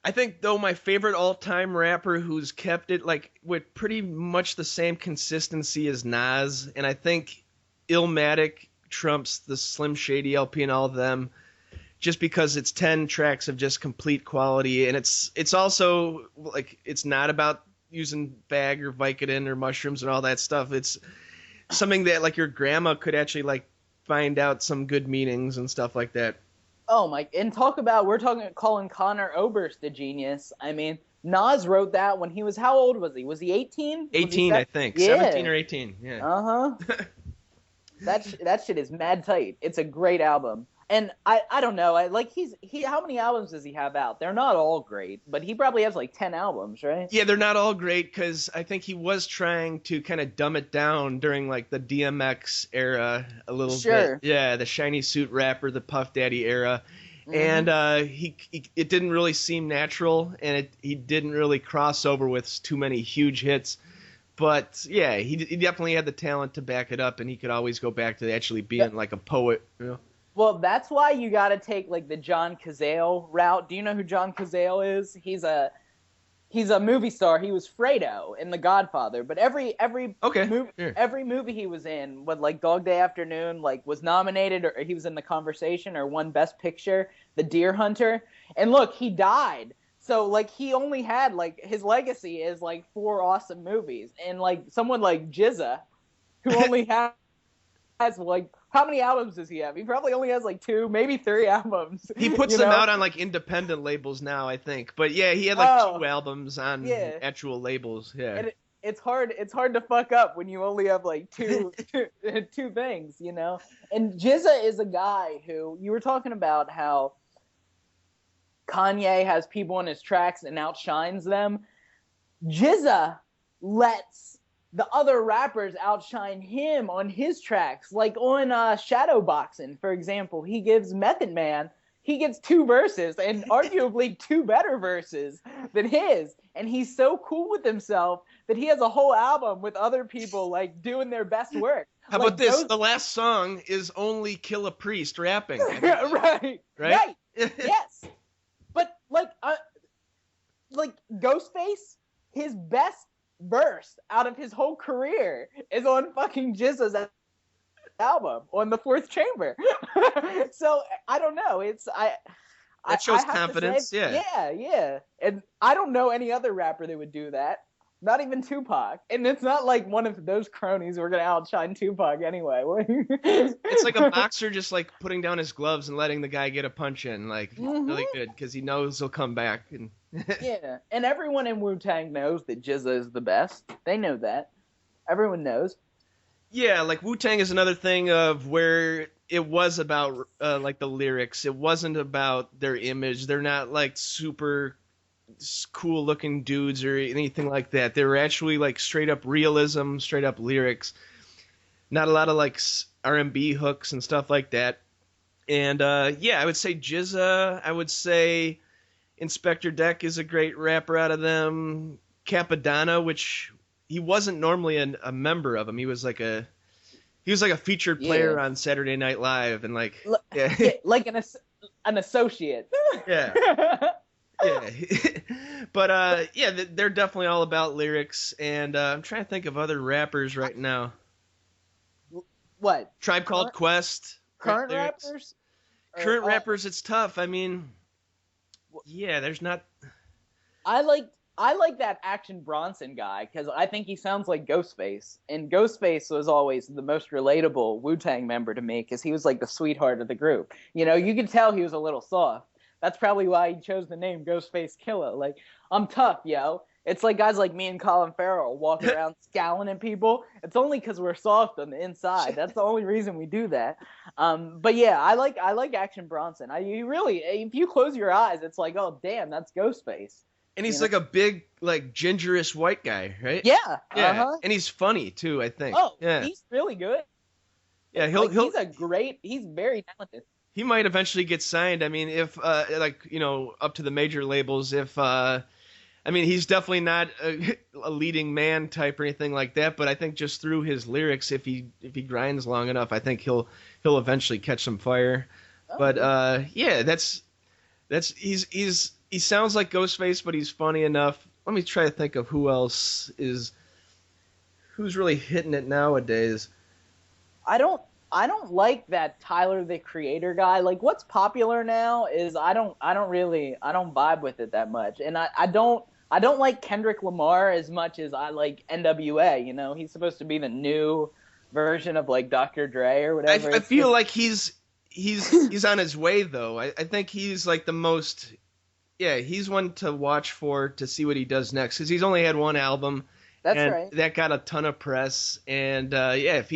I think though my favorite all-time rapper who's kept it like with pretty much the same consistency as Nas, and I think Illmatic trumps the Slim Shady LP and all of them, just because it's 10 tracks of just complete quality, and it's also like it's not about using bag or Vicodin or mushrooms and all that stuff. It's something that like your grandma could actually like find out some good meanings and stuff like that. Oh my! And calling Connor Oberst a genius. I mean, Nas wrote that when he was how old was he? Was he 18? 18, I think. Yeah. 17 or 18. Yeah. That shit is mad tight. It's a great album. And I don't know. How many albums does he have out? They're not all great, but he probably has like 10 albums, right? Yeah, they're not all great because I think he was trying to kind of dumb it down during like the DMX era a little bit. Yeah, the shiny suit rapper, the Puff Daddy era. Mm-hmm. And it didn't really seem natural, and he didn't really cross over with too many huge hits. But yeah, he definitely had the talent to back it up, and he could always go back to actually being like a poet. You know? Well, that's why you got to take like the John Cazale route. Do you know who John Cazale is? He's a movie star. He was Fredo in The Godfather. But every movie he was in, what like Dog Day Afternoon, like was nominated, or he was in The Conversation, or won Best Picture, The Deer Hunter. And look, he died. So, like, he only had, like, his legacy is, like, 4 awesome movies. And, like, someone like Jizza, who only has, like, how many albums does he have? He probably only has, like, 2, maybe 3 albums. He puts them out on, like, independent labels now, I think. But, yeah, he had, like, 2 albums on actual labels. Yeah. And it's hard to fuck up when you only have, like, two things, you know? And Jizza is a guy who, you were talking about how Kanye has people on his tracks and outshines them. Jizza lets the other rappers outshine him on his tracks. Like on Shadowboxing, for example, he gives Method Man, he gets 2 verses and arguably 2 better verses than his. And he's so cool with himself that he has a whole album with other people like doing their best work. How about this? The last song is only Kill a Priest rapping. Right. Yes. But like Ghostface, his best verse out of his whole career is on fucking Jizza's album on The Fourth Chamber. So I don't know. That shows confidence. Yeah. And I don't know any other rapper that would do that. Not even Tupac. And it's not like one of those cronies who are going to outshine Tupac anyway. It's like a boxer just like putting down his gloves and letting the guy get a punch in. Like, really good because he knows he'll come back. And yeah. And everyone in Wu-Tang knows that Jizza is the best. They know that. Everyone knows. Yeah, like Wu-Tang is another thing of where it was about like the lyrics. It wasn't about their image. They're not like super cool looking dudes or anything like that. They were actually like straight up realism, straight up lyrics. Not a lot of like R&B hooks and stuff like that. And yeah, I would say Jizza. I would say Inspector Deck is a great rapper out of them. Capadonna, which he wasn't normally a member of them. He was like a featured player on Saturday Night Live and like like an associate. Yeah. Yeah, but yeah, they're definitely all about lyrics, and I'm trying to think of other rappers right now. What? Tribe Called Quest. Current rappers? Current rappers, it's tough. I mean, yeah, there's not. I like that Action Bronson guy because I think he sounds like Ghostface, and Ghostface was always the most relatable Wu-Tang member to me because he was like the sweetheart of the group. You know, you could tell he was a little soft. That's probably why he chose the name Ghostface Killer. Like, I'm tough, yo. It's like guys like me and Colin Farrell walking around scowling at people. It's only because we're soft on the inside. That's the only reason we do that. But yeah, I like Action Bronson. You really, if you close your eyes, it's like, oh damn, that's Ghostface. And he's like a big, like gingerish white guy, right? Yeah. Yeah. Uh-huh. And he's funny too, I think. Oh, yeah. He's really good. Yeah, he's very talented. He might eventually get signed. I mean, if up to the major labels. If he's definitely not a leading man type or anything like that. But I think just through his lyrics, if he grinds long enough, I think he'll eventually catch some fire. Oh. But he sounds like Ghostface, but he's funny enough. Let me try to think of who's really hitting it nowadays. I don't like that Tyler the Creator guy. Like, what's popular now is I don't vibe with it that much, and I don't like Kendrick Lamar as much as I like NWA. You know, he's supposed to be the new version of like Dr. Dre or whatever. I feel like he's on his way though. I think he's like the most. Yeah, he's one to watch for to see what he does next because he's only had one album. That's right. That got a ton of press, and if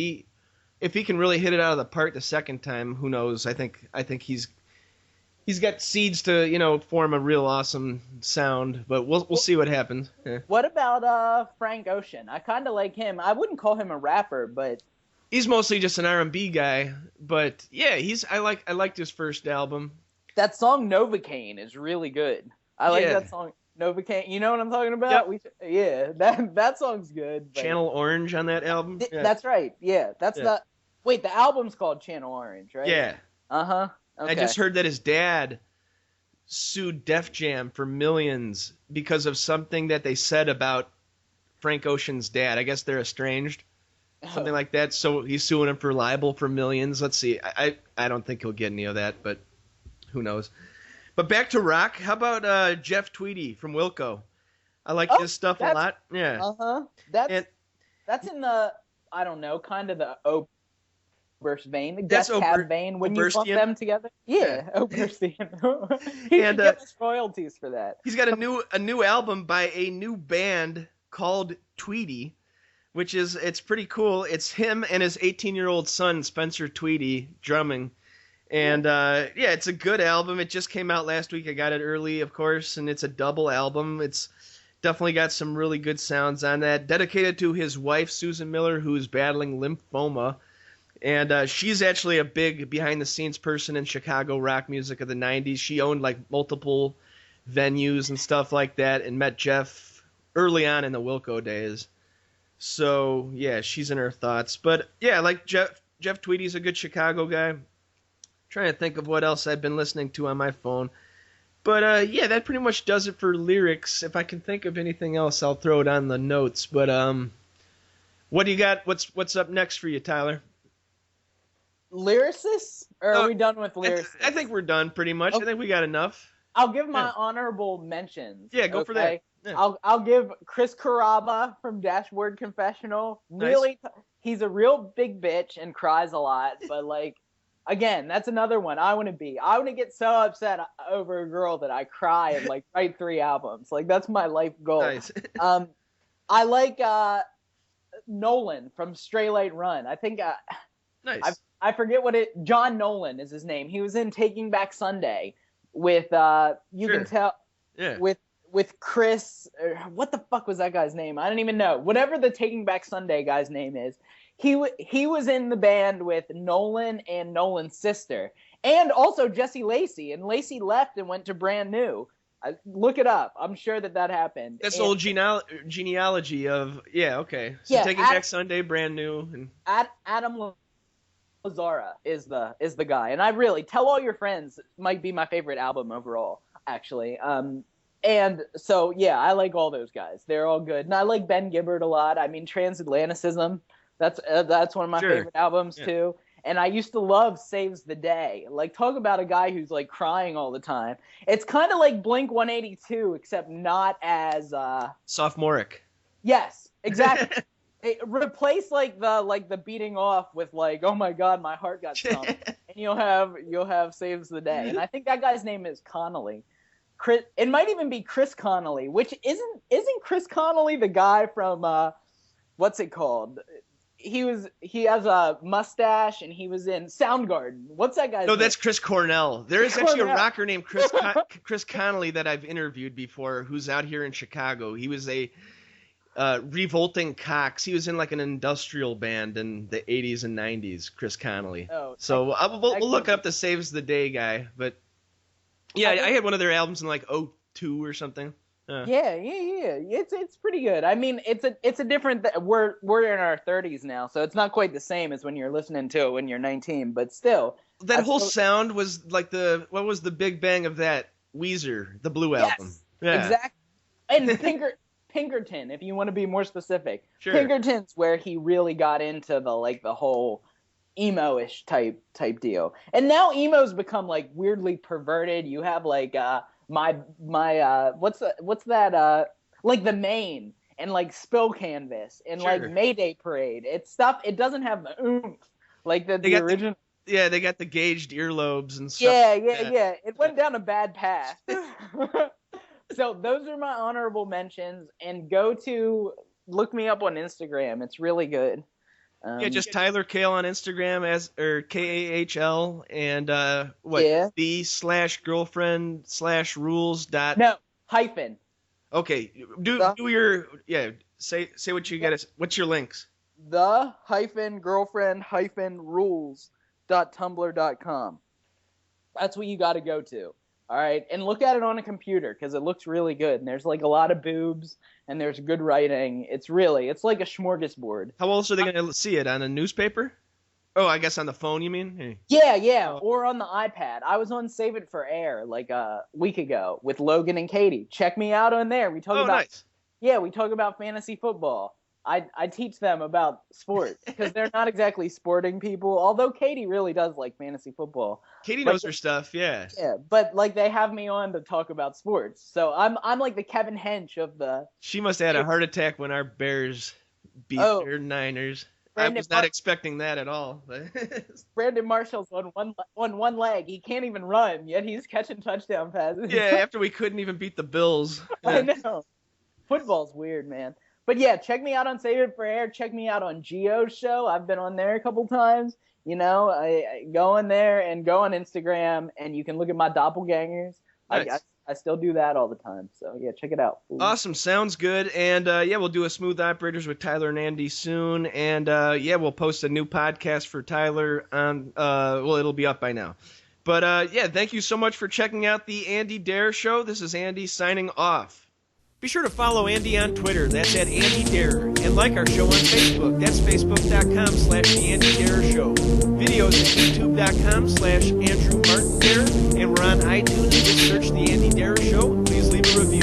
he can really hit it out of the park the second time, who knows? I think he's got seeds to form a real awesome sound, but we'll see what happens. Yeah. What about Frank Ocean? I kind of like him. I wouldn't call him a rapper, but he's mostly just an R&B guy. But yeah, I liked his first album. That song Novocaine is really good. I like that song Novocaine. You know what I'm talking about? Yep. That song's good. But... Channel Orange on that album. That's right. Yeah, the album's called Channel Orange, right? Yeah. Uh-huh. Okay. I just heard that his dad sued Def Jam for millions because of something that they said about Frank Ocean's dad. I guess they're estranged, something like that. So he's suing him for libel for millions. Let's see. I don't think he'll get any of that, but who knows. But back to rock. How about Jeff Tweedy from Wilco? I like his stuff a lot. Yeah. Uh-huh. That's in the, I don't know, kind of the Oberst vein, Death Cab vein when you put them together. Yeah, Oberstian. He should get us royalties for that. He's got a new album by a new band called Tweedy, which it's pretty cool. It's him and his 18-year-old son Spencer Tweedy drumming. And it's a good album. It just came out last week. I got it early, of course, and it's a double album. It's definitely got some really good sounds on that. Dedicated to his wife, Susan Miller, who's battling lymphoma. And she's actually a big behind-the-scenes person in Chicago rock music of the 90s. She owned like multiple venues and stuff like that and met Jeff early on in the Wilco days. So, yeah, she's in her thoughts. But, yeah, like Jeff Tweedy's a good Chicago guy. Trying to think of what else I've been listening to on my phone. But, that pretty much does it for lyrics. If I can think of anything else, I'll throw it on the notes. But what do you got? What's up next for you, Tyler? Lyricists? Or are we done with lyricists? I think we're done pretty much. Okay. I think we got enough. I'll give my honorable mentions. Yeah, go for that. Yeah. I'll give Chris Carrabba from Dashboard Confessional. Really, he's a real big bitch and cries a lot, but like, again, that's another one I want to get so upset over a girl that I cry and like write 3 albums. Like, that's my life goal. Nice. I like Nolan from Stray Light Run. I think nice. I forget John Nolan is his name. He was in Taking Back Sunday with can tell with Chris, what the fuck was that guy's name? I don't even know. Whatever the Taking Back Sunday guy's name is. He was in the band with Nolan and Nolan's sister, and also Jesse Lacey. And Lacey left and went to Brand New. Look it up. I'm sure that happened. That's the old genealogy of okay. So Taking Back Sunday, Brand New, and Adam Lazzara is the guy. And I really Tell All Your Friends might be my favorite album overall, actually. And so I like all those guys. They're all good, and I like Ben Gibbard a lot. I mean, Transatlanticism. That's one of my favorite albums too. And I used to love Saves the Day. Like, talk about a guy who's like crying all the time. It's kind of like Blink 182, except not as sophomoric. Yes, exactly. Replace like the beating off with like, oh my god, my heart got stomped. and you'll have Saves the Day. And I think that guy's name is Connolly. Chris, it might even be Chris Connolly, which isn't Chris Connolly the guy from what's it called? He has a mustache and he was in Soundgarden. What's that guy's name? that's Chris Cornell. There is actually a Cornell. rocker named Chris Connolly that I've interviewed before who's out here in Chicago. He was a Revolting Cox. He was in like an industrial band in the 80s and 90s, Chris Connolly. Oh, so we'll look up the Saves the Day guy. But yeah, I had one of their albums in like 2002 or something. Yeah. It's pretty good. I mean, it's a different. We're in our 30s now, so it's not quite the same as when you're listening to it when you're 19. But still, that whole sound was like what was the Big Bang of that? Weezer, the Blue album. Yeah, exactly. And Pinkerton, if you want to be more specific. Sure. Pinkerton's where he really got into the whole emo-ish type deal. And now emo's become like weirdly perverted. You have like my what's that like the Maine and like Spill Canvas and Sure. like Mayday Parade. It's stuff, it doesn't have the oomph like the original. They got the gauged earlobes and stuff. Yeah. It went down a bad path. So those are my honorable mentions, and look me up on Instagram. It's really good. Just Tyler Kahl on Instagram or KAHL and the/girlfriend/rules. No, hyphen. Okay, do your say what you got. What's your links? the-girlfriend-rules.tumblr.com. That's what you got to go to. All right, and look at it on a computer because it looks really good. And there's like a lot of boobs, and there's good writing. It's like a smorgasbord. How else are they going to see it on a newspaper? Oh, I guess on the phone. You mean? Hey. Yeah, or on the iPad. I was on Save It for Air like a week ago with Logan and Katie. Check me out on there. We talk about nice. Yeah, we talk about fantasy football. I teach them about sports because they're not exactly sporting people. Although Katie really does like fantasy football. Katie knows her stuff, yeah. Yeah, but like they have me on to talk about sports, so I'm like the Kevin Hench of the. She must have had a heart attack when our Bears beat their Niners. I was not expecting that at all. Brandon Marshall's on one leg. He can't even run, yet he's catching touchdown passes. Yeah, after we couldn't even beat the Bills. I know. Football's weird, man. But yeah, check me out on Save It for Air. Check me out on Gio's show. I've been on there a couple times. You know, I go in there and go on Instagram, and you can look at my doppelgangers. Nice. I still do that all the time. So yeah, check it out. Ooh. Awesome, sounds good. And we'll do a Smooth Operators with Tyler and Andy soon. And we'll post a new podcast for Tyler on. It'll be up by now. But thank you so much for checking out the Andy Dare Show. This is Andy signing off. Be sure to follow Andy on Twitter. That's at Andy Dare. And like our show on Facebook. That's facebook.com/The Andy Dare Show. Videos at youtube.com/Andrew Martin Dare. And we're on iTunes. Just search The Andy Dare Show. Please leave a review.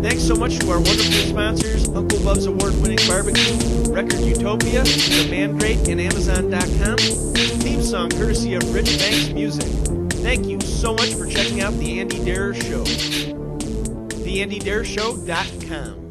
Thanks so much to our wonderful sponsors, Uncle Bub's award-winning barbecue, Record Utopia, The Man Great, and Amazon.com. Theme song courtesy of Rich Banks Music. Thank you so much for checking out The Andy Dare Show. TheAndyDareShow.com.